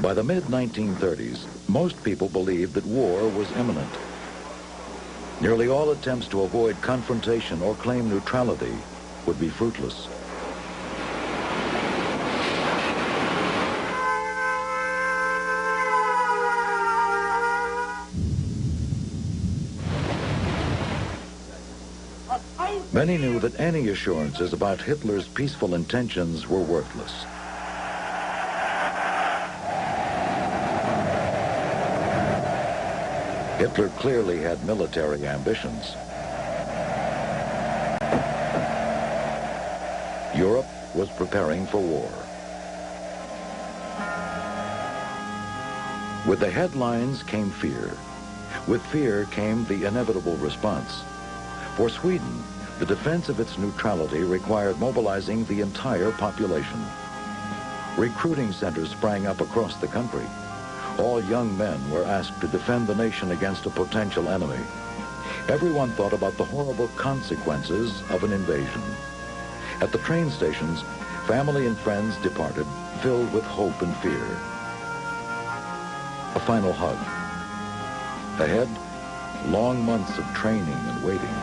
By the mid-1930s, most people believed that war was imminent. Nearly all attempts to avoid confrontation or claim neutrality would be fruitless. Many knew that any assurances about Hitler's peaceful intentions were worthless. Hitler clearly had military ambitions. Europe was preparing for war. With the headlines came fear. With fear came the inevitable response. For Sweden, the defense of its neutrality required mobilizing the entire population. Recruiting centers sprang up across the country. All young men were asked to defend the nation against a potential enemy. Everyone thought about the horrible consequences of an invasion. At the train stations, family and friends departed, filled with hope and fear. A final hug. Ahead, long months of training and waiting.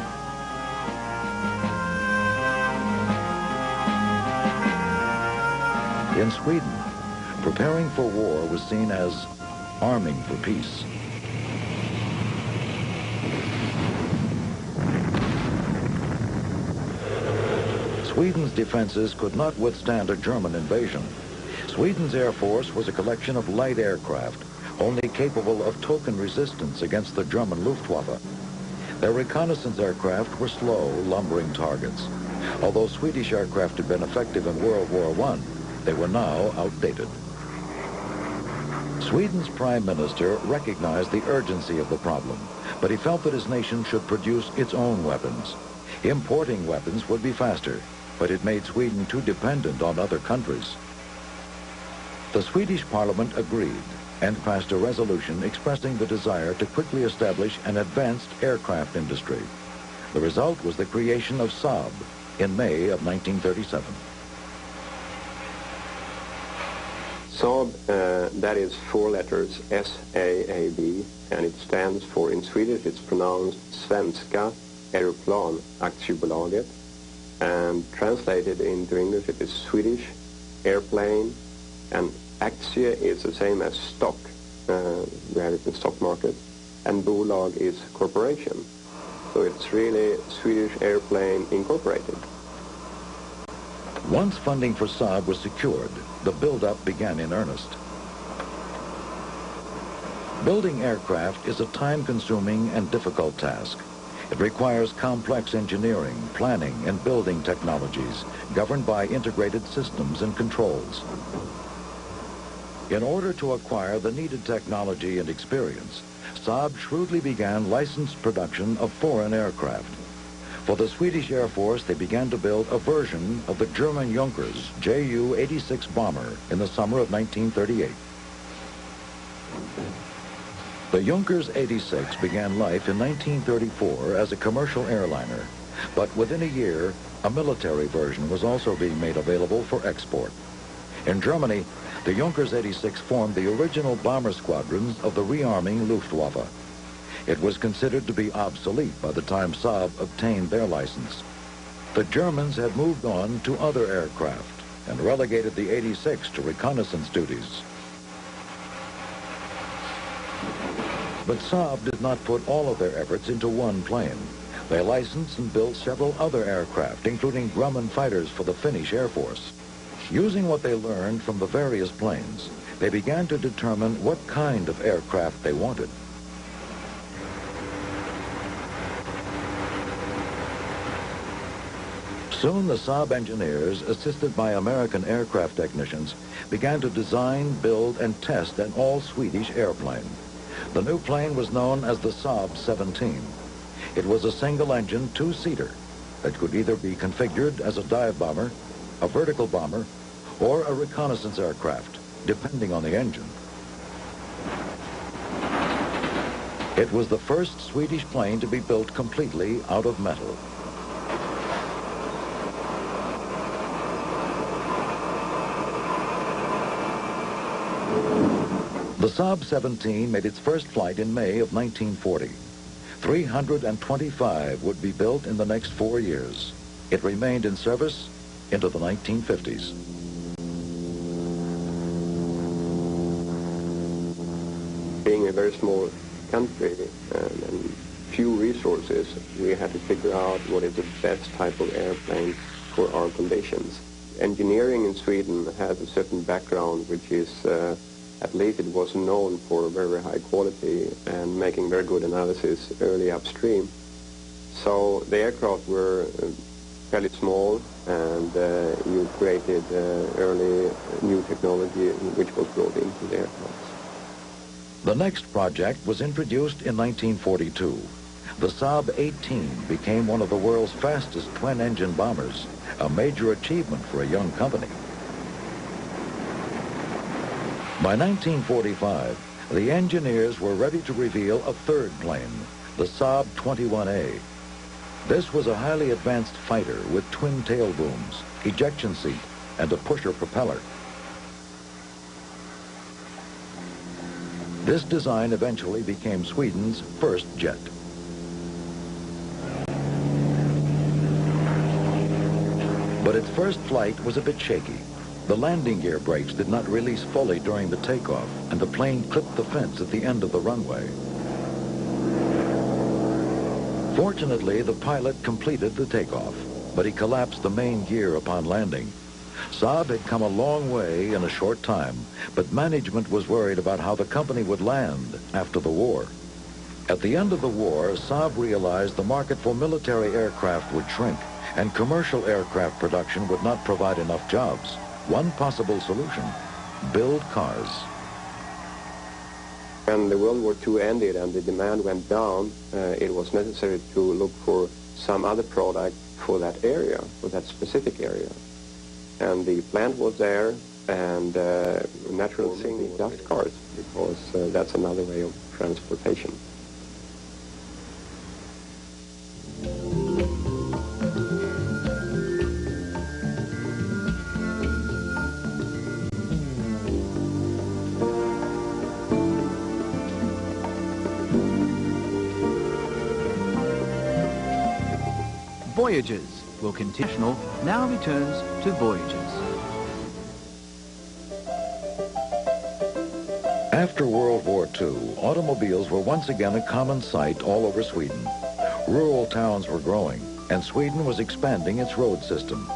In Sweden, preparing for war was seen as arming for peace. Sweden's defenses could not withstand a German invasion. Sweden's Air Force was a collection of light aircraft, only capable of token resistance against the German Luftwaffe. Their reconnaissance aircraft were slow, lumbering targets. Although Swedish aircraft had been effective in World War I, they were now outdated. Sweden's prime minister recognized the urgency of the problem, but he felt that his nation should produce its own weapons. Importing weapons would be faster, but it made Sweden too dependent on other countries. The Swedish parliament agreed and passed a resolution expressing the desire to quickly establish an advanced aircraft industry. The result was the creation of Saab in May of 1937. Saab, that is 4 letters, S-A-A-B, and it stands for, in Swedish it's pronounced Svenska Aeroplan Aktiebolaget, and translated into English it is Swedish airplane, and aktie is the same as stock, we have it in stock market, and bolag is corporation. So it's really Swedish Airplane Incorporated. Once funding for Saab was secured, the build-up began in earnest. Building aircraft is a time-consuming and difficult task. It requires complex engineering, planning, and building technologies governed by integrated systems and controls. In order to acquire the needed technology and experience, Saab shrewdly began licensed production of foreign aircraft. For the Swedish Air Force, they began to build a version of the German Junkers Ju-86 bomber in the summer of 1938. The Junkers 86 began life in 1934 as a commercial airliner, but within a year, a military version was also being made available for export. In Germany, the Junkers 86 formed the original bomber squadrons of the rearming Luftwaffe. It was considered to be obsolete by the time Saab obtained their license. The Germans had moved on to other aircraft and relegated the 86 to reconnaissance duties. But Saab did not put all of their efforts into one plane. They licensed and built several other aircraft, including Grumman fighters for the Finnish Air Force. Using what they learned from the various planes, they began to determine what kind of aircraft they wanted. Soon the Saab engineers, assisted by American aircraft technicians, began to design, build, and test an all-Swedish airplane. The new plane was known as the Saab 17. It was a single-engine, two-seater that could either be configured as a dive bomber, a vertical bomber, or a reconnaissance aircraft, depending on the engine. It was the first Swedish plane to be built completely out of metal. The Saab 17 made its first flight in May of 1940. 325 would be built in the next 4 years. It remained in service into the 1950s. Being a very small country and few resources, we had to figure out what is the best type of airplane for our conditions. Engineering in Sweden has a certain background, which is, at least it was known for very, very high quality and making very good analysis early upstream. So the aircraft were fairly small, and you created early new technology which was brought into the aircraft. The next project was introduced in 1942. The Saab 18 became one of the world's fastest twin-engine bombers, a major achievement for a young company. By 1945, the engineers were ready to reveal a third plane, the Saab 21A. This was a highly advanced fighter with twin tail booms, ejection seat, and a pusher propeller. This design eventually became Sweden's first jet. But its first flight was a bit shaky. The landing gear brakes did not release fully during the takeoff, and the plane clipped the fence at the end of the runway. Fortunately, the pilot completed the takeoff, but he collapsed the main gear upon landing. Saab had come a long way in a short time, but management was worried about how the company would land after the war. At the end of the war, Saab realized the market for military aircraft would shrink, and commercial aircraft production would not provide enough jobs. One possible solution: build cars. When the World War II ended and the demand went down, it was necessary to look for some other product for that area, for that specific area. And the plant was there, and natural thing, dust cars, because that's another way of transportation. Voyages will continue. Now returns to Voyages. After World War II, automobiles were once again a common sight all over Sweden. Rural towns were growing, and Sweden was expanding its road system.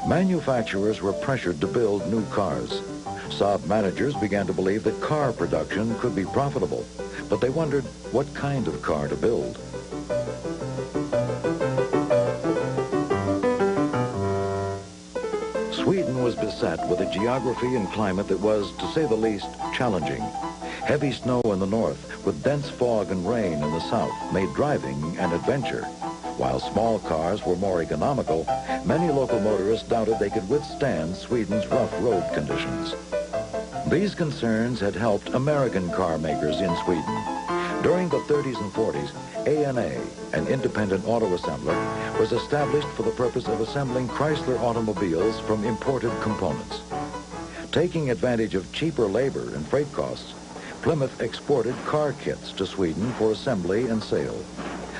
Manufacturers were pressured to build new cars. Saab managers began to believe that car production could be profitable, but they wondered what kind of car to build. Sweden was beset with a geography and climate that was, to say the least, challenging. Heavy snow in the north, with dense fog and rain in the south, made driving an adventure. While small cars were more economical, many local motorists doubted they could withstand Sweden's rough road conditions. These concerns had helped American car makers in Sweden. During the 30s and 40s, ANA, an independent auto assembler, was established for the purpose of assembling Chrysler automobiles from imported components. Taking advantage of cheaper labor and freight costs, Plymouth exported car kits to Sweden for assembly and sale.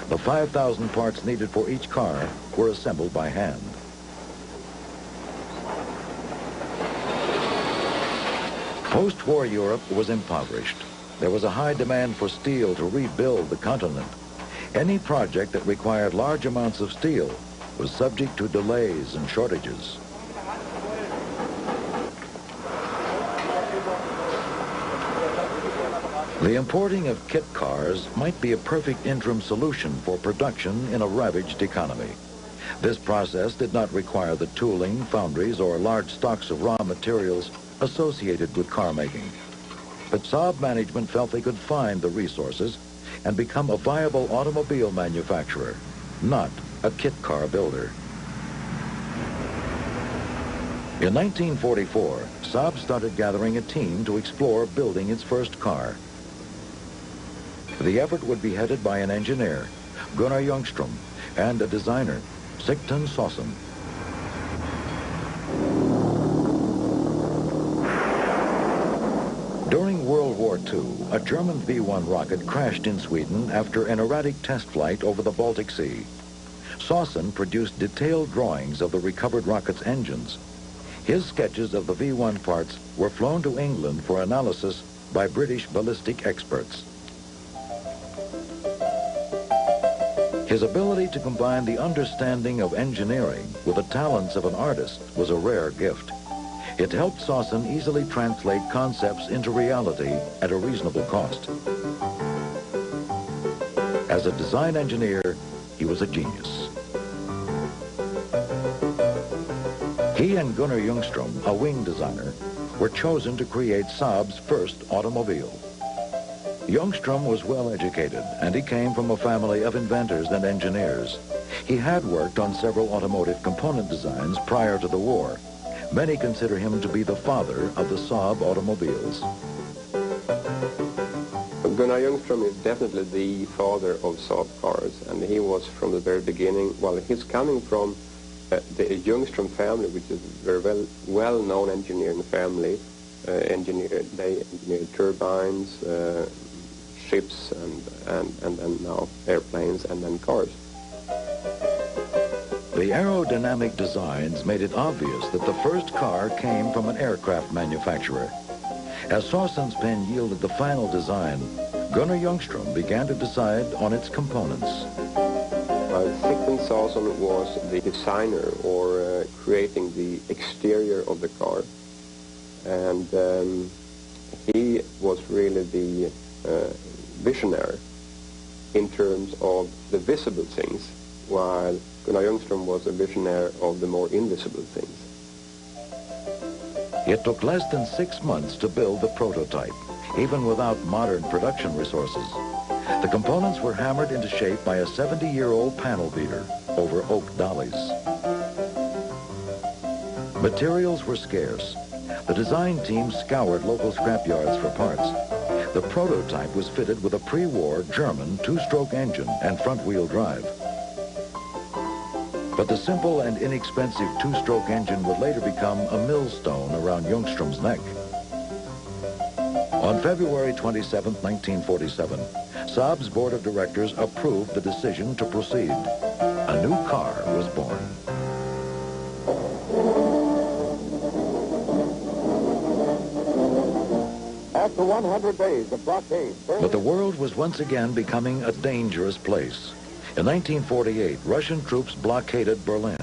The 5,000 parts needed for each car were assembled by hand. Post-war Europe was impoverished. There was a high demand for steel to rebuild the continent. Any project that required large amounts of steel was subject to delays and shortages. The importing of kit cars might be a perfect interim solution for production in a ravaged economy. This process did not require the tooling, foundries, or large stocks of raw materials associated with car making. But Saab management felt they could find the resources and become a viable automobile manufacturer, not a kit car builder. In 1944, Saab started gathering a team to explore building its first car. The effort would be headed by an engineer, Gunnar Ljungström, and a designer, Sigtun Sossen. During World War II, a German V-1 rocket crashed in Sweden after an erratic test flight over the Baltic Sea. Saasen produced detailed drawings of the recovered rocket's engines. His sketches of the V-1 parts were flown to England for analysis by British ballistic experts. His ability to combine the understanding of engineering with the talents of an artist was a rare gift. It helped Saasen easily translate concepts into reality at a reasonable cost. As a design engineer, he was a genius. He and Gunnar Ljungström, a wing designer, were chosen to create Saab's first automobile. Ljungström was well educated, and he came from a family of inventors and engineers. He had worked on several automotive component designs prior to the war. Many consider him to be the father of the Saab automobiles. Gunnar Ljungström is definitely the father of Saab cars, and he was from the very beginning. Well, he's coming from the Ljungström family, which is a very well-known engineering family. They engineered turbines, ships, and then now airplanes, and then cars. The aerodynamic designs made it obvious that the first car came from an aircraft manufacturer. As Saasen's pen yielded the final design, Gunnar Ljungström began to decide on its components. Sigmund Saasen was the designer, or creating the exterior of the car, and he was really the visionary in terms of the visible things, while Gunnar Ljungström was a visionary of the more invisible things. It took less than 6 months to build the prototype, even without modern production resources. The components were hammered into shape by a 70-year-old panel beater over oak dollies. Materials were scarce. The design team scoured local scrapyards for parts. The prototype was fitted with a pre-war German two-stroke engine and front-wheel drive. But the simple and inexpensive two-stroke engine would later become a millstone around Ljungström's neck. On February 27, 1947, Saab's board of directors approved the decision to proceed. A new car was born. After 100 days of blockade... But the world was once again becoming a dangerous place. In 1948, Russian troops blockaded Berlin.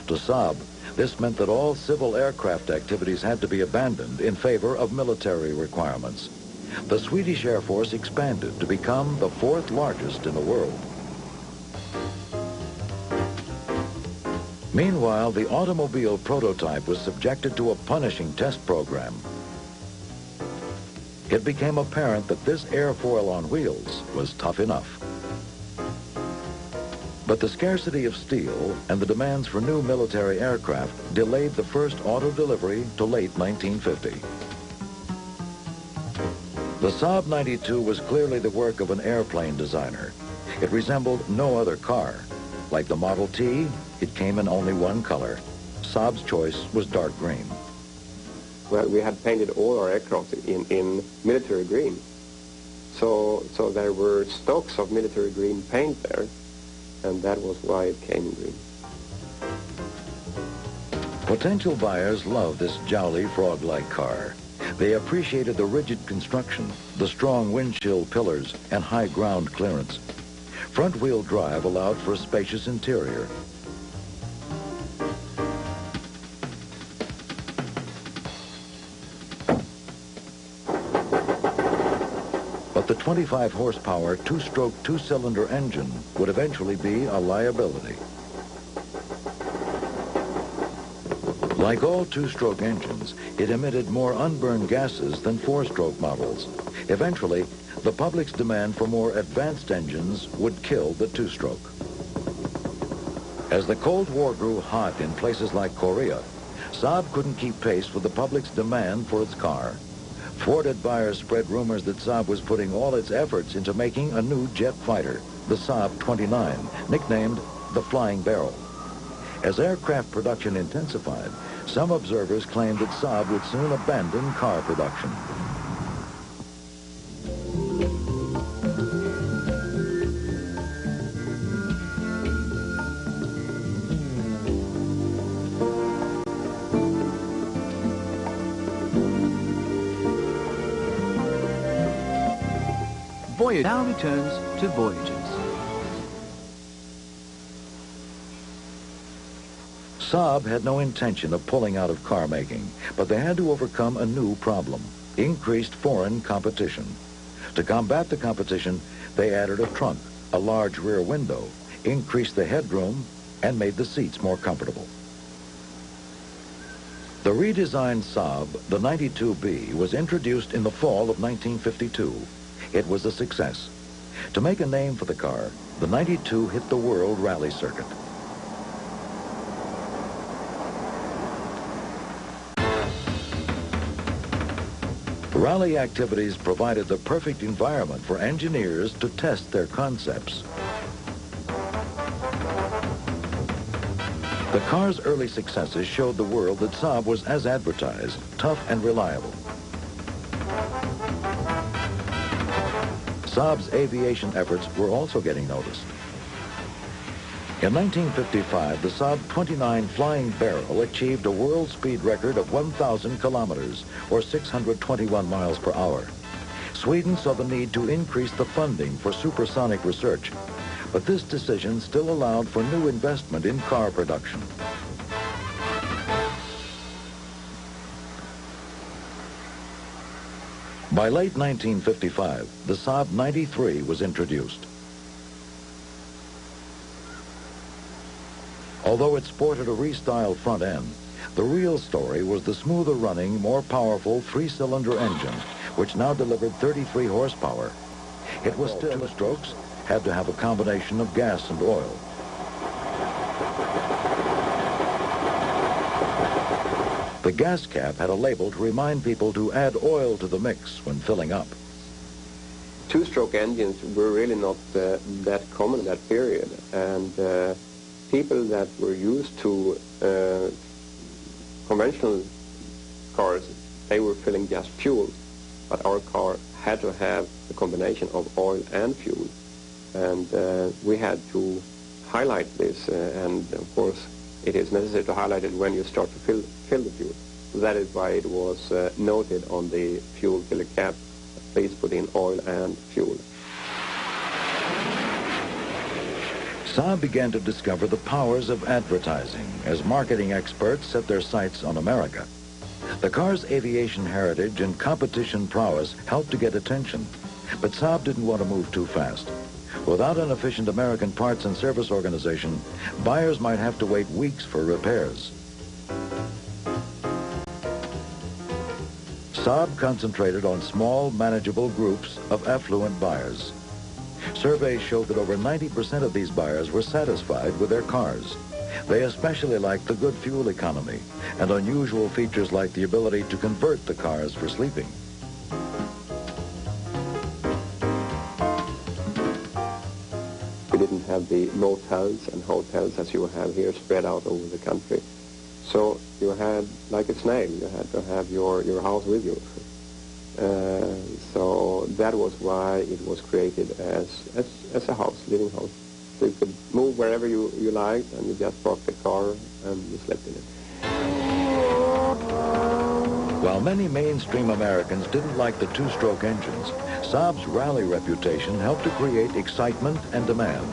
To Saab, this meant that all civil aircraft activities had to be abandoned in favor of military requirements. The Swedish Air Force expanded to become the 4th largest in the world. Meanwhile, the automobile prototype was subjected to a punishing test program. It became apparent that this airfoil on wheels was tough enough. But the scarcity of steel and the demands for new military aircraft delayed the first auto delivery to late 1950. The Saab 92 was clearly the work of an airplane designer. It resembled no other car. Like the Model T, it came in only one color. Saab's choice was dark green. Well, we had painted all our aircraft in military green. So there were stocks of military green paint there, and that was why it came in green. Potential buyers loved this jolly frog-like car. They appreciated the rigid construction, the strong windshield pillars, and high ground clearance. Front-wheel drive allowed for a spacious interior. But the 25 horsepower two-stroke two-cylinder engine would eventually be a liability. Like all two-stroke engines, it emitted more unburned gases than four-stroke models. Eventually, the public's demand for more advanced engines would kill the two-stroke. As the Cold War grew hot in places like Korea, Saab couldn't keep pace with the public's demand for its car. Thwarted buyers spread rumors that Saab was putting all its efforts into making a new jet fighter, the Saab 29, nicknamed the Flying Barrel. As aircraft production intensified, some observers claimed that Saab would soon abandon car production. Voyage now returns to Voyages. Saab had no intention of pulling out of car making, but they had to overcome a new problem: increased foreign competition. To combat the competition, they added a trunk, a large rear window, increased the headroom, and made the seats more comfortable. The redesigned Saab, the 92B, was introduced in the fall of 1952. It was a success. To make a name for the car, the 92 hit the world rally circuit. Rally activities provided the perfect environment for engineers to test their concepts. The car's early successes showed the world that Saab was as advertised, tough and reliable. Saab's aviation efforts were also getting noticed. In 1955, the Saab 29 Flying Barrel achieved a world speed record of 1,000 kilometers, or 621 miles per hour. Sweden saw the need to increase the funding for supersonic research, but this decision still allowed for new investment in car production. By late 1955, the Saab 93 was introduced. Although it sported a restyled front end, the real story was the smoother running, more powerful three-cylinder engine, which now delivered 33 horsepower. It was still two strokes, had to have a combination of gas and oil. The gas cap had a label to remind people to add oil to the mix when filling up. Two-stroke engines were really not that common in that period, and people that were used to conventional cars, they were filling just fuel, but our car had to have a combination of oil and fuel, and we had to highlight this, and of course it is necessary to highlight it when you start to fill the fuel. That is why it was noted on the fuel filler cap, please put in oil and fuel. Saab began to discover the powers of advertising as marketing experts set their sights on America. The car's aviation heritage and competition prowess helped to get attention, but Saab didn't want to move too fast. Without an efficient American parts and service organization, buyers might have to wait weeks for repairs. Saab concentrated on small, manageable groups of affluent buyers. Surveys showed that over 90% of these buyers were satisfied with their cars. They especially liked the good fuel economy and unusual features like the ability to convert the cars for sleeping. We didn't have the motels and hotels as you have here spread out over the country. So you had, like a snail, you had to have your house with you. So that was why it was created as a house, living house. So you could move wherever you liked, and you just parked the car and you slept in it. While many mainstream Americans didn't like the two-stroke engines, Saab's rally reputation helped to create excitement and demand.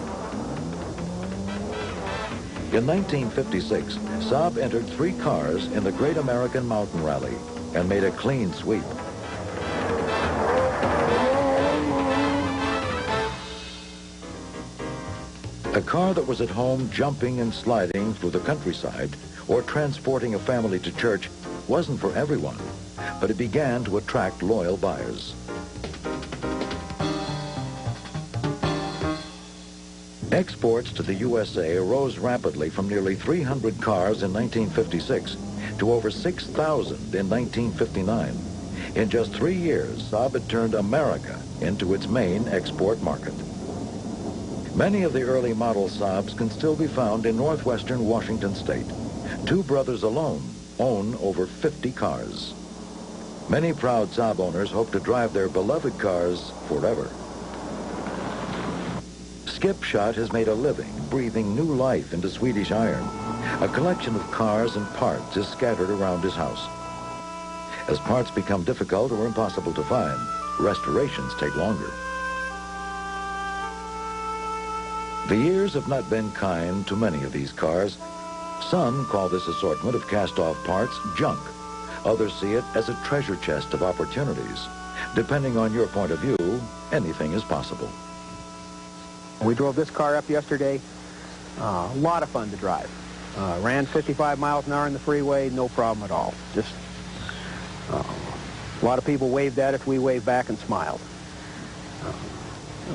In 1956, Saab entered 3 cars in the Great American Mountain Rally and made a clean sweep. A car that was at home jumping and sliding through the countryside or transporting a family to church wasn't for everyone, but it began to attract loyal buyers. Exports to the USA rose rapidly from nearly 300 cars in 1956 to over 6,000 in 1959. In just 3 years, Saab had turned America into its main export market. Many of the early model Saabs can still be found in northwestern Washington state. 2 brothers alone own over 50 cars. Many proud Saab owners hope to drive their beloved cars forever. Skip Schott has made a living breathing new life into Swedish iron. A collection of cars and parts is scattered around his house. As parts become difficult or impossible to find, restorations take longer. The years have not been kind to many of these cars. Some call this assortment of cast-off parts junk. Others see it as a treasure chest of opportunities. Depending on your point of view, anything is possible. We drove this car up yesterday. A lot of fun to drive. Ran 55 miles an hour in the freeway, no problem at all. Just a lot of people waved at us. We waved back and smiled.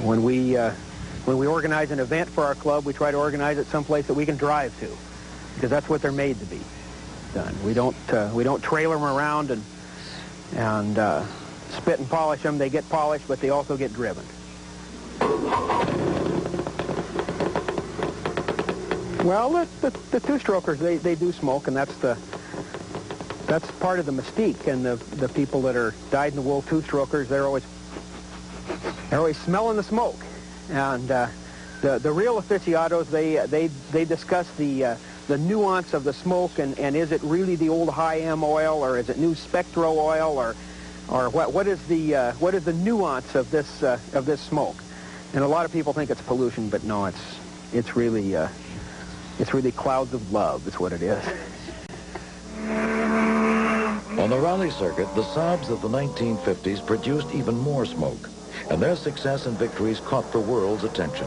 When we organize an event for our club, we try to organize it someplace that we can drive to, because that's what they're made to be done. We don't trailer them around and spit and polish them. They get polished, but they also get driven. Well, the two-strokers, they do smoke, and that's part of the mystique. And the people that are dyed-in-the-wool two-strokers, they're always smelling the smoke. And the real aficionados, they discuss the nuance of the smoke, and is it really the old high-M oil, or is it new Spectro oil, or what is the nuance of this smoke? And a lot of people think it's pollution, but no, it's really clouds of love. Is what it is. On the rally circuit, the Saabs of the 1950s produced even more smoke, and their success and victories caught the world's attention.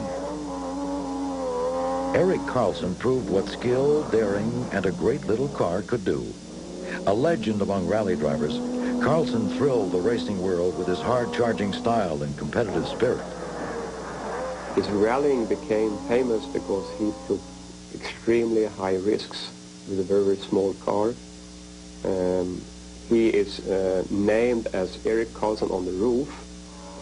Eric Carlson proved what skill, daring, and a great little car could do. A legend among rally drivers, Carlson thrilled the racing world with his hard-charging style and competitive spirit. His rallying became famous because he took extremely high risks with a very, very small car. He is named as Eric Carlson on the roof,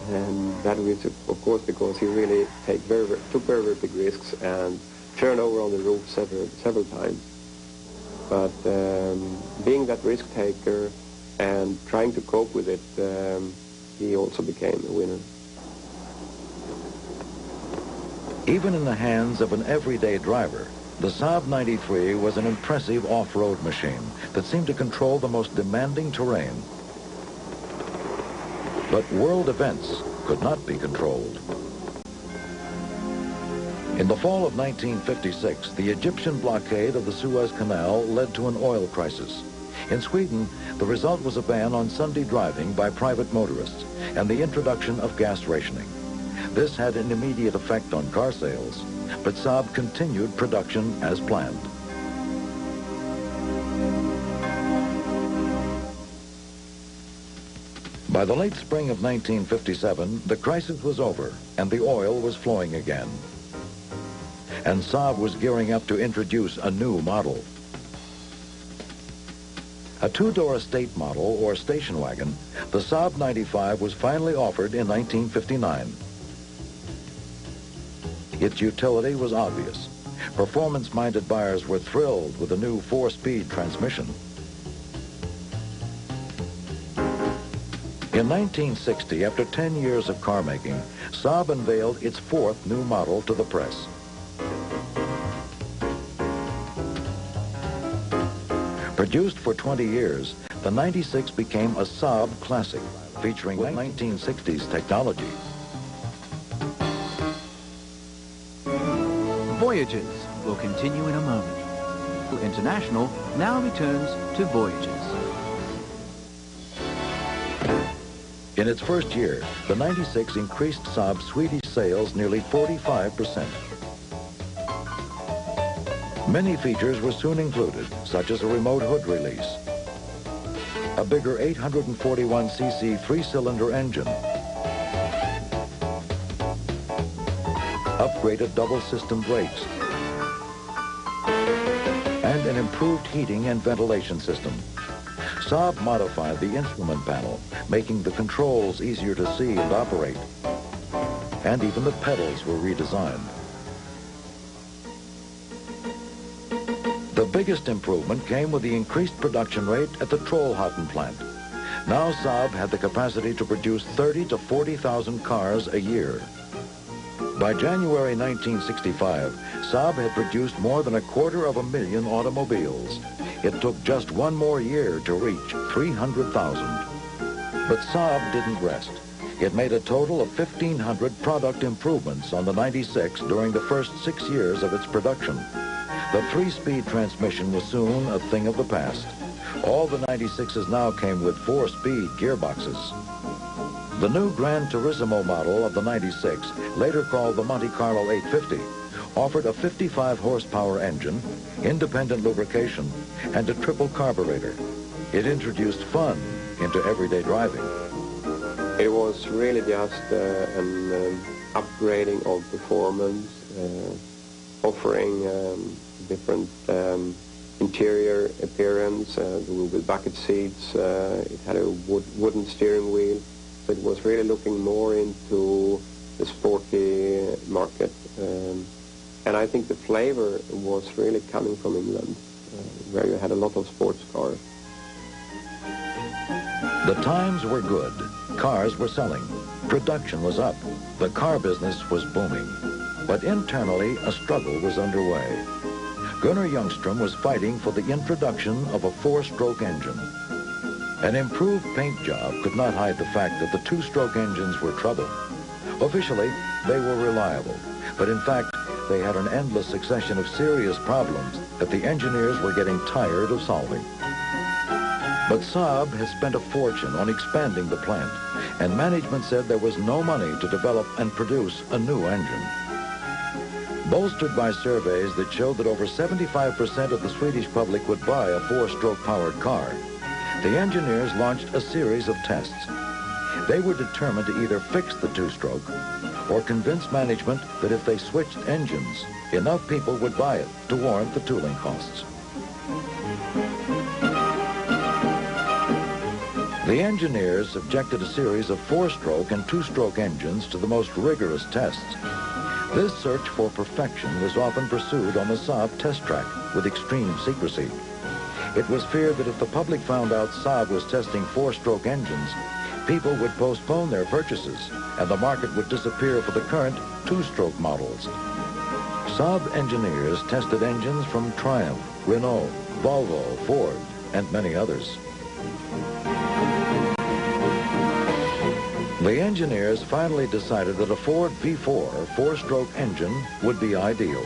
and that was, of course, because he really took very, very big risks and turned over on the roof several times. But being that risk taker and trying to cope with it, he also became a winner. Even in the hands of an everyday driver, the Saab 93 was an impressive off-road machine that seemed to control the most demanding terrain. But world events could not be controlled. In the fall of 1956, the Egyptian blockade of the Suez Canal led to an oil crisis. In Sweden, the result was a ban on Sunday driving by private motorists and the introduction of gas rationing. This had an immediate effect on car sales, but Saab continued production as planned. By the late spring of 1957, the crisis was over and the oil was flowing again. And Saab was gearing up to introduce a new model. A two-door estate model, or station wagon, the Saab 95 was finally offered in 1959. Its utility was obvious. Performance-minded buyers were thrilled with the new 4-speed transmission. In 1960, after 10 years of car making, Saab unveiled its 4th new model to the press. Produced for 20 years, the 96 became a Saab classic, featuring 1960s technology. Voyages will continue in a moment. International now returns to Voyages. In its first year, the 96 increased Saab's Swedish sales nearly 45%. Many features were soon included, such as a remote hood release, a bigger 841cc 3-cylinder engine, upgraded double-system brakes, and an improved heating and ventilation system. Saab modified the instrument panel, making the controls easier to see and operate, and even the pedals were redesigned. The biggest improvement came with the increased production rate at the Trollhättan plant. Now Saab had the capacity to produce 30 to 40,000 cars a year. By January 1965, Saab had produced more than 250,000 automobiles. It took just one more year to reach 300,000. But Saab didn't rest. It made a total of 1,500 product improvements on the 96 during the first 6 years of its production. The 3-speed transmission was soon a thing of the past. All the 96s now came with 4-speed gearboxes. The new Gran Turismo model of the 96, later called the Monte Carlo 850, offered a 55 horsepower engine, independent lubrication, and a triple carburetor. It introduced fun into everyday driving. It was really just an upgrading of performance, offering different interior appearance with bucket seats. It had a wooden steering wheel. So it was really looking more into the sporty market. And I think the flavor was really coming from England, where you had a lot of sports cars. The times were good. Cars were selling. Production was up. The car business was booming. But internally, a struggle was underway. Gunnar Ljungström was fighting for the introduction of a 4-stroke engine. An improved paint job could not hide the fact that the 2-stroke engines were trouble. Officially, they were reliable. But in fact, they had an endless succession of serious problems that the engineers were getting tired of solving. But Saab has spent a fortune on expanding the plant, and management said there was no money to develop and produce a new engine. Bolstered by surveys that showed that over 75% of the Swedish public would buy a 4-stroke powered car, the engineers launched a series of tests. They were determined to either fix the 2-stroke or convince management that if they switched engines, enough people would buy it to warrant the tooling costs. The engineers subjected a series of 4-stroke and 2-stroke engines to the most rigorous tests. This search for perfection was often pursued on the Saab test track with extreme secrecy. It was feared that if the public found out Saab was testing 4-stroke engines, people would postpone their purchases and the market would disappear for the current 2-stroke models. Saab engineers tested engines from Triumph, Renault, Volvo, Ford, and many others. The engineers finally decided that a Ford V4 4-stroke engine would be ideal.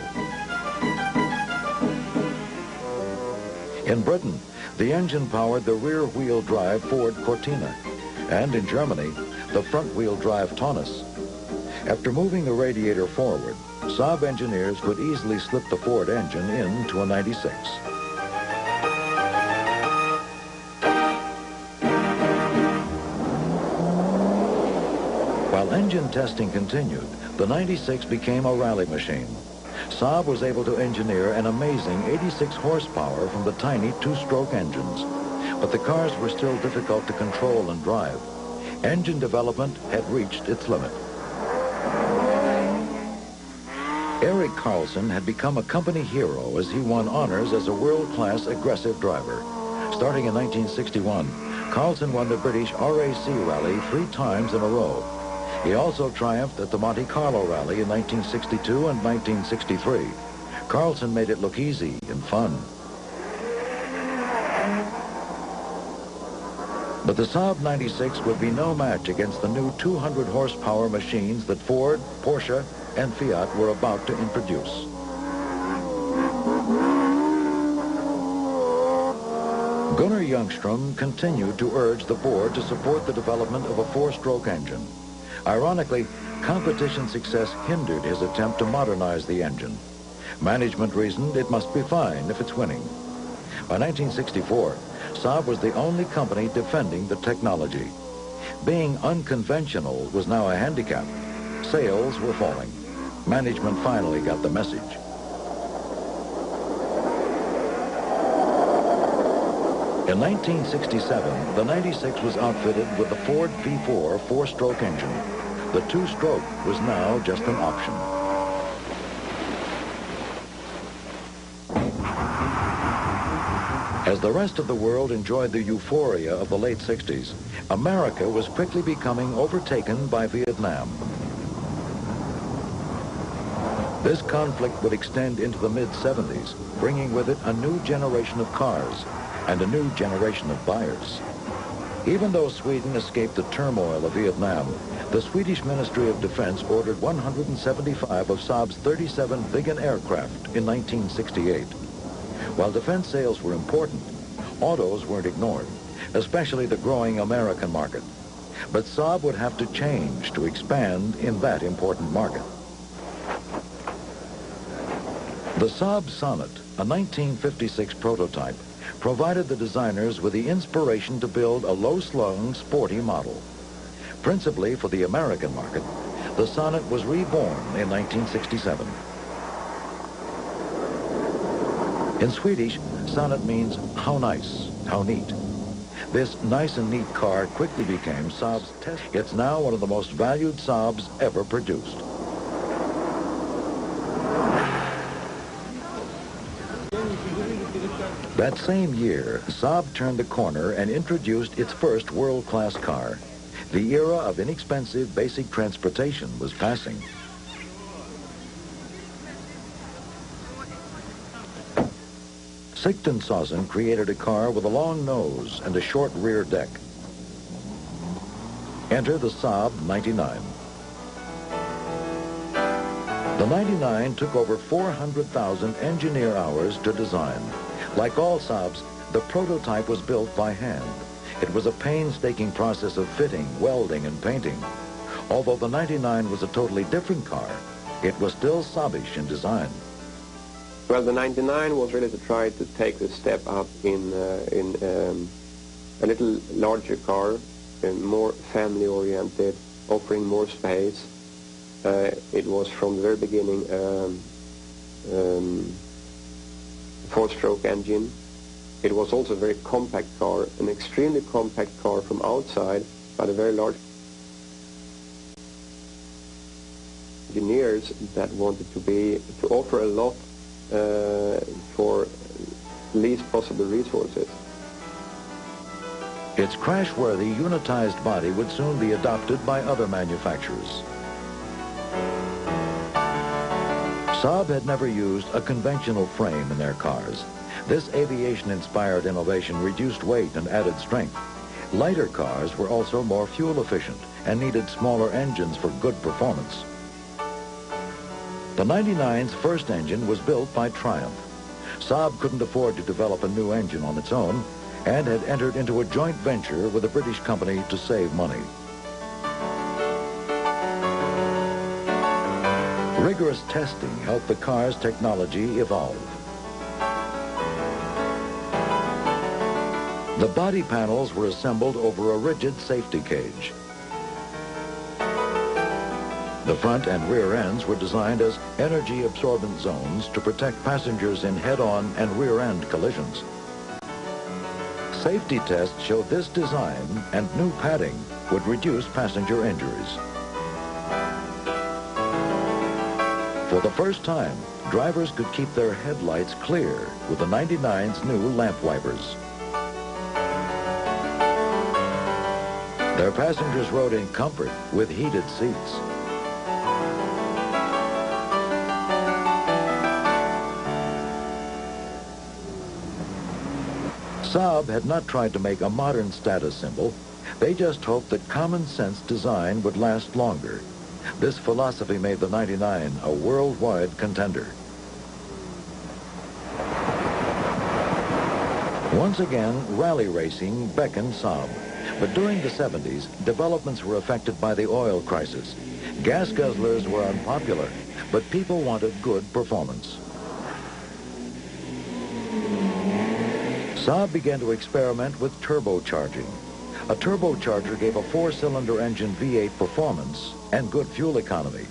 In Britain, the engine powered the rear-wheel drive Ford Cortina, and in Germany, the front-wheel drive Taunus. After moving the radiator forward, Saab engineers could easily slip the Ford engine into a 96. While engine testing continued, the 96 became a rally machine. Saab was able to engineer an amazing 86 horsepower from the tiny 2-stroke engines. But the cars were still difficult to control and drive. Engine development had reached its limit. Erik Karlsson had become a company hero as he won honors as a world-class aggressive driver. Starting in 1961, Karlsson won the British RAC Rally 3 times in a row. He also triumphed at the Monte Carlo Rally in 1962 and 1963. Karlsson made it look easy and fun. But the Saab 96 would be no match against the new 200 horsepower machines that Ford, Porsche, and Fiat were about to introduce. Gunnar Ljungström continued to urge the board to support the development of a 4-stroke engine. Ironically, competition success hindered his attempt to modernize the engine. Management reasoned it must be fine if it's winning. By 1964, Saab was the only company defending the technology. Being unconventional was now a handicap. Sales were falling. Management finally got the message. In 1967, the 96 was outfitted with the Ford V4 4-stroke engine. The 2-stroke was now just an option. As the rest of the world enjoyed the euphoria of the late 60s, America was quickly becoming overtaken by Vietnam. This conflict would extend into the mid-70s, bringing with it a new generation of cars and a new generation of buyers. Even though Sweden escaped the turmoil of Vietnam, the Swedish Ministry of Defense ordered 175 of Saab's 37 Viggen aircraft in 1968. While defense sales were important, autos weren't ignored, especially the growing American market. But Saab would have to change to expand in that important market. The Saab Sonnet, a 1956 prototype, provided the designers with the inspiration to build a low-slung, sporty model. Principally for the American market, the Sonnet was reborn in 1967. In Swedish, Sonnet means how nice, how neat. This nice and neat car quickly became Saab's test. It's now one of the most valued Saabs ever produced. That same year, Saab turned the corner and introduced its first world-class car. The era of inexpensive basic transportation was passing. Sigtensausen created a car with a long nose and a short rear deck. Enter the Saab 99. The 99 took over 400,000 engineer hours to design. Like all Saabs, the prototype was built by hand. It was a painstaking process of fitting, welding, and painting. Although the 99 was a totally different car, it was still Saabish in design. Well, the 99 was really to try to take the step up in a little larger car, more family-oriented, offering more space. It was from the very beginning four-stroke engine. It was also a very compact car, an extremely compact car from outside, but a very large. Engineers that wanted to offer a lot for least possible resources. Its crash-worthy unitized body would soon be adopted by other manufacturers. Saab had never used a conventional frame in their cars. This aviation-inspired innovation reduced weight and added strength. Lighter cars were also more fuel efficient and needed smaller engines for good performance. The 99's first engine was built by Triumph. Saab couldn't afford to develop a new engine on its own and had entered into a joint venture with a British company to save money. Rigorous testing helped the car's technology evolve. The body panels were assembled over a rigid safety cage. The front and rear ends were designed as energy-absorbent zones to protect passengers in head-on and rear-end collisions. Safety tests showed this design and new padding would reduce passenger injuries. For the first time, drivers could keep their headlights clear with the 99's new lamp wipers. Their passengers rode in comfort with heated seats. Saab had not tried to make a modern status symbol. They just hoped that common sense design would last longer. This philosophy made the 99 a worldwide contender. Once again, rally racing beckoned Saab. But during the 70s, developments were affected by the oil crisis. Gas guzzlers were unpopular, but people wanted good performance. Saab began to experiment with turbocharging. A turbocharger gave a four-cylinder engine V8 performance and good fuel economy.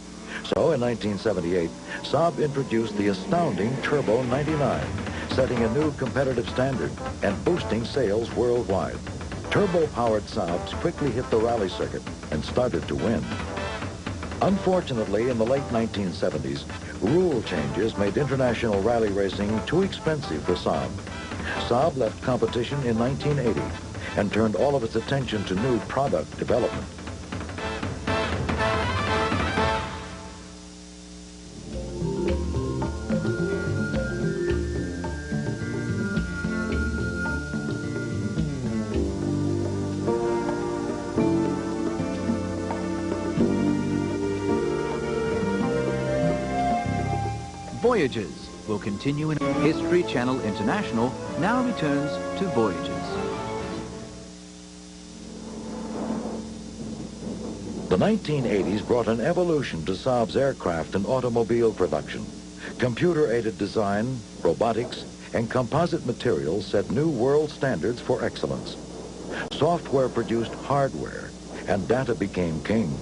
So in 1978, Saab introduced the astounding Turbo 99, setting a new competitive standard and boosting sales worldwide. Turbo-powered Saabs quickly hit the rally circuit and started to win. Unfortunately, in the late 1970s, rule changes made international rally racing too expensive for Saab. Saab left competition in 1980 and turned all of its attention to new product development. Voyages will continue in History Channel International now returns to Voyages. The 1980s brought an evolution to Saab's aircraft and automobile production. Computer-aided design, robotics, and composite materials set new world standards for excellence. Software produced hardware, and data became king.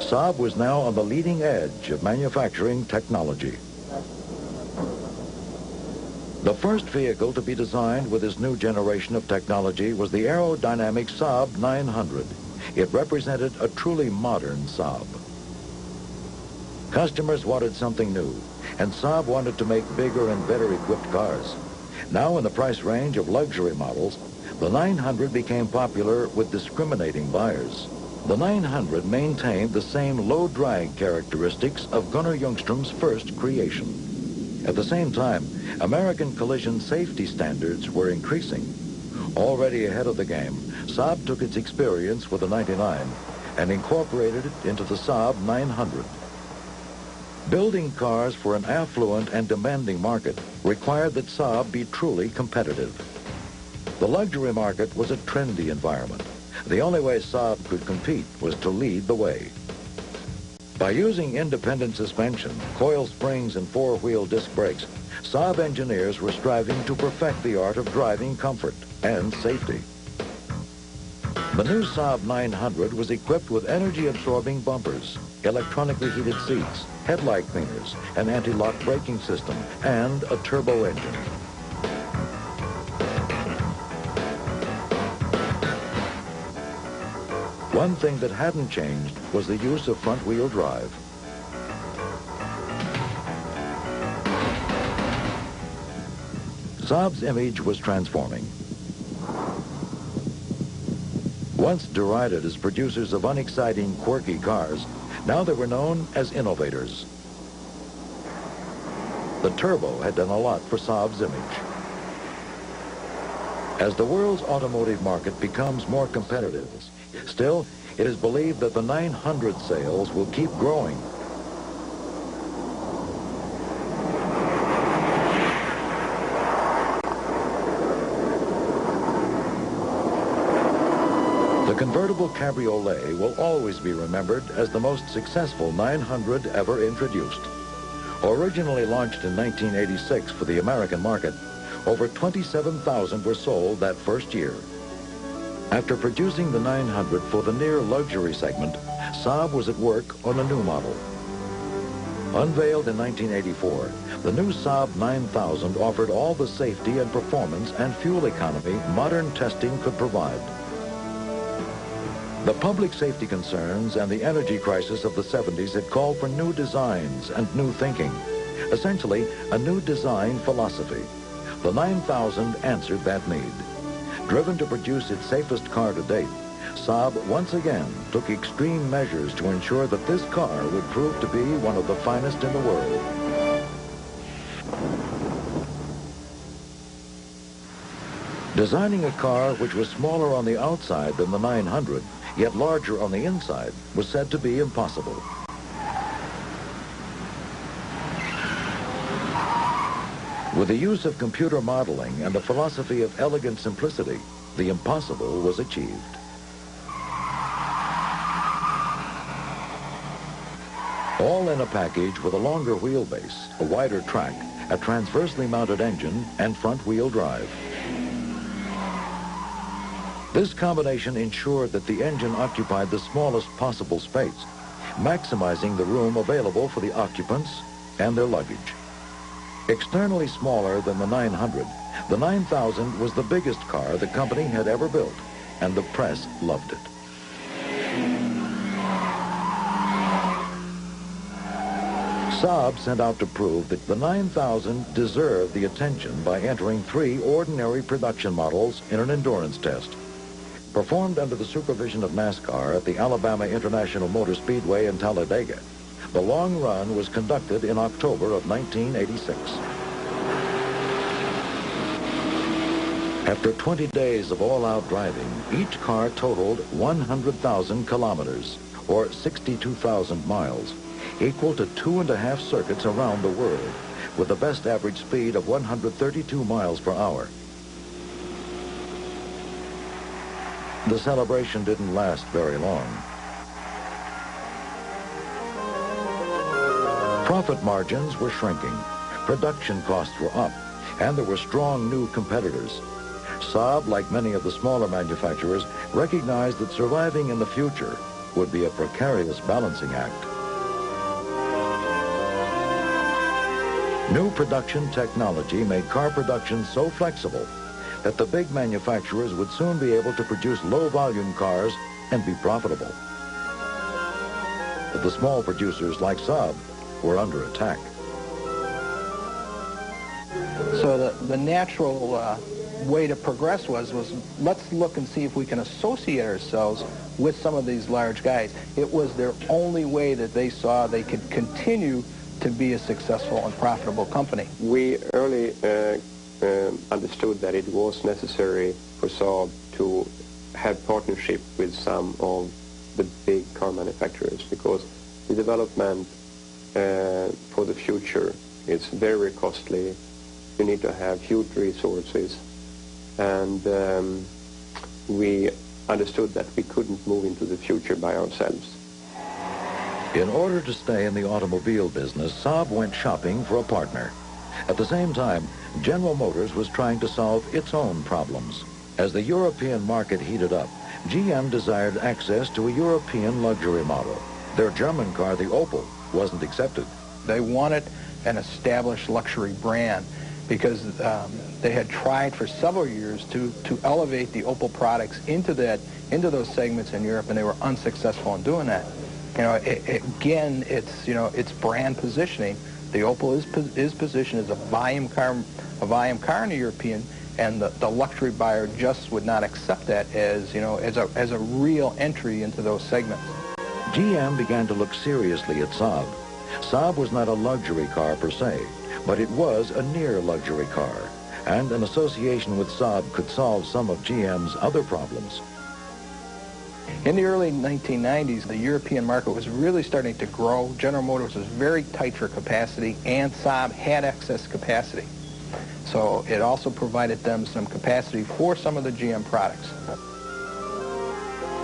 Saab was now on the leading edge of manufacturing technology. The first vehicle to be designed with this new generation of technology was the aerodynamic Saab 900. It represented a truly modern Saab. Customers wanted something new, and Saab wanted to make bigger and better equipped cars. Now in the price range of luxury models, the 900 became popular with discriminating buyers. The 900 maintained the same low-drag characteristics of Gunnar Ljungström's first creation. At the same time, American collision safety standards were increasing. Already ahead of the game, Saab took its experience with the 99 and incorporated it into the Saab 900. Building cars for an affluent and demanding market required that Saab be truly competitive. The luxury market was a trendy environment. The only way Saab could compete was to lead the way. By using independent suspension, coil springs, and four-wheel disc brakes, Saab engineers were striving to perfect the art of driving comfort and safety. The new Saab 900 was equipped with energy-absorbing bumpers, electronically heated seats, headlight cleaners, an anti-lock braking system, and a turbo engine. One thing that hadn't changed was the use of front-wheel drive. Saab's image was transforming. Once derided as producers of unexciting, quirky cars, now they were known as innovators. The turbo had done a lot for Saab's image. As the world's automotive market becomes more competitive, still, it is believed that the 900 sales will keep growing. The convertible cabriolet will always be remembered as the most successful 900 ever introduced. Originally launched in 1986 for the American market, over 27,000 were sold that first year. After producing the 900 for the near luxury segment, Saab was at work on a new model. Unveiled in 1984, the new Saab 9000 offered all the safety and performance and fuel economy modern testing could provide. The public safety concerns and the energy crisis of the 70s had called for new designs and new thinking, essentially a new design philosophy. The 9000 answered that need. Driven to produce its safest car to date, Saab once again took extreme measures to ensure that this car would prove to be one of the finest in the world. Designing a car which was smaller on the outside than the 900, yet larger on the inside, was said to be impossible. With the use of computer modeling and a philosophy of elegant simplicity, the impossible was achieved. All in a package with a longer wheelbase, a wider track, a transversely mounted engine, and front-wheel drive. This combination ensured that the engine occupied the smallest possible space, maximizing the room available for the occupants and their luggage. Externally smaller than the 900, the 9000 was the biggest car the company had ever built, and the press loved it. Saab set out to prove that the 9000 deserved the attention by entering 3 ordinary production models in an endurance test. Performed under the supervision of NASCAR at the Alabama International Motor Speedway in Talladega, the long run was conducted in October of 1986. After 20 days of all-out driving, each car totaled 100,000 kilometers, or 62,000 miles, equal to 2.5 circuits around the world, with the best average speed of 132 miles per hour. The celebration didn't last very long. Profit margins were shrinking, production costs were up, and there were strong new competitors. Saab, like many of the smaller manufacturers, recognized that surviving in the future would be a precarious balancing act. New production technology made car production so flexible that the big manufacturers would soon be able to produce low-volume cars and be profitable. But the small producers like Saab were under attack. So the natural way to progress was let's look and see if we can associate ourselves with some of these large guys. It was their only way that they saw they could continue to be a successful and profitable company. We early understood that it was necessary for Saab to have partnership with some of the big car manufacturers, because the development for the future is very costly. You need to have huge resources, and we understood that we couldn't move into the future by ourselves. In order to stay in the automobile business, Saab went shopping for a partner. At the same time, General Motors was trying to solve its own problems. As the European market heated up, GM desired access to a European luxury model. Their German car, the Opel, wasn't accepted. They wanted an established luxury brand because they had tried for several years to elevate the Opel products into those segments in Europe, and they were unsuccessful in doing that. You know, again, it's brand positioning. The Opel is positioned as a volume car in the European, and the luxury buyer just would not accept that as a real entry into those segments. GM began to look seriously at Saab. Saab was not a luxury car per se, but it was a near luxury car, and an association with Saab could solve some of GM's other problems. In the early 1990s, the European market was really starting to grow. General Motors was very tight for capacity, and Saab had excess capacity. So it also provided them some capacity for some of the GM products.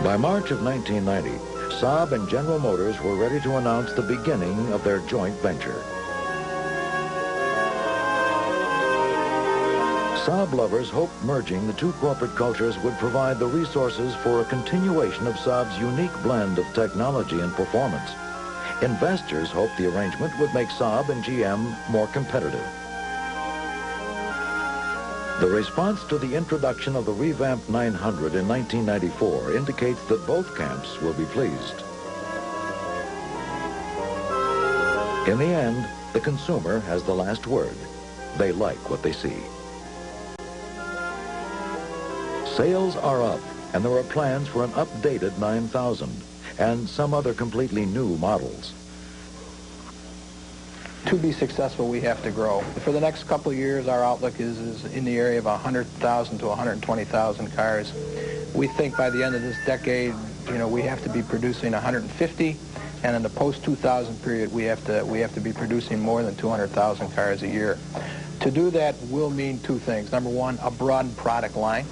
By March of 1990, Saab and General Motors were ready to announce the beginning of their joint venture. Saab lovers hoped merging the two corporate cultures would provide the resources for a continuation of Saab's unique blend of technology and performance. Investors hoped the arrangement would make Saab and GM more competitive. The response to the introduction of the revamped 900 in 1994 indicates that both camps will be pleased. In the end, the consumer has the last word. They like what they see. Sales are up, and there are plans for an updated 9000 and some other completely new models. To be successful, we have to grow. For the next couple of years, our outlook is in the area of 100,000 to 120,000 cars. We think by the end of this decade, we have to be producing 150, and in the post-2000 period, we have to be producing more than 200,000 cars a year. To do that will mean two things. Number one, a broadened product line.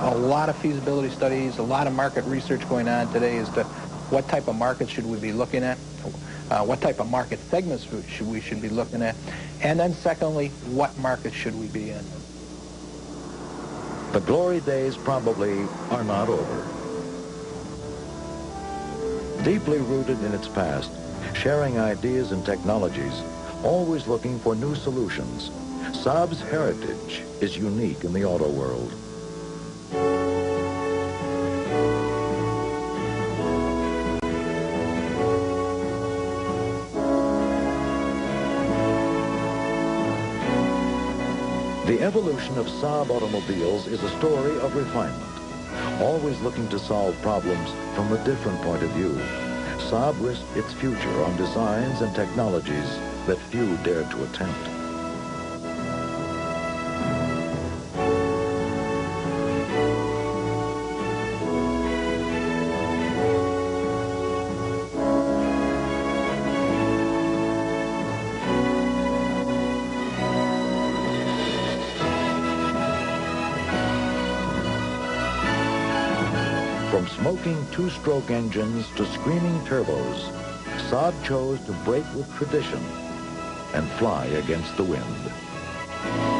A lot of feasibility studies, a lot of market research going on today as to what type of markets should we be looking at, what type of market segments we should be looking at, and then secondly, what markets should we be in. The glory days probably are not over. Deeply rooted in its past, sharing ideas and technologies, always looking for new solutions, Saab's heritage is unique in the auto world. The evolution of Saab automobiles is a story of refinement, always looking to solve problems from a different point of view. Saab risked its future on designs and technologies that few dared to attempt. From smoking two-stroke engines to screaming turbos, Saab chose to break with tradition and fly against the wind.